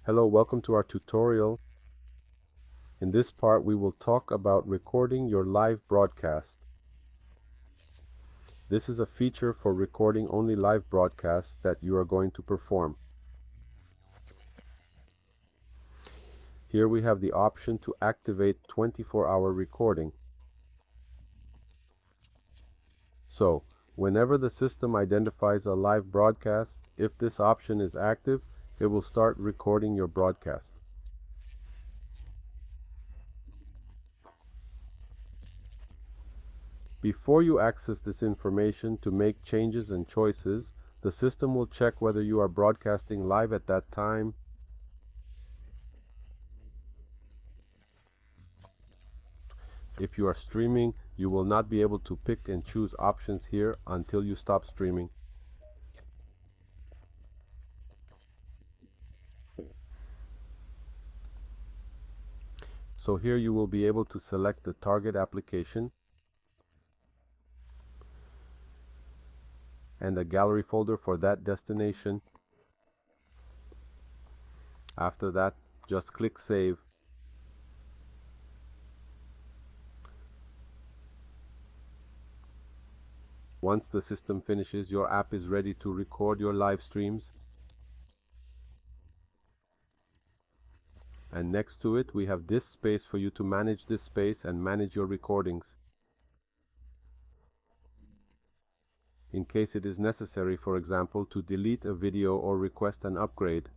Hello, welcome to our tutorial. In this part, we will talk about recording your live broadcast. This is a feature for recording only live broadcasts that you are going to perform. Here we have the option to activate 24-hour recording. So, whenever the system identifies a live broadcast, if this option is active, it will start recording your broadcast. Before you access this information to make changes and choices, the system will check whether you are broadcasting live at that time. If you are streaming, you will not be able to pick and choose options here until you stop streaming. So here you will be able to select the target application and a gallery folder for that destination. After that, just click Save. Once the system finishes, your app is ready to record your live streams. And next to it, we have this space for you to manage this space and manage your recordings. In case it is necessary, for example, to delete a video or request an upgrade.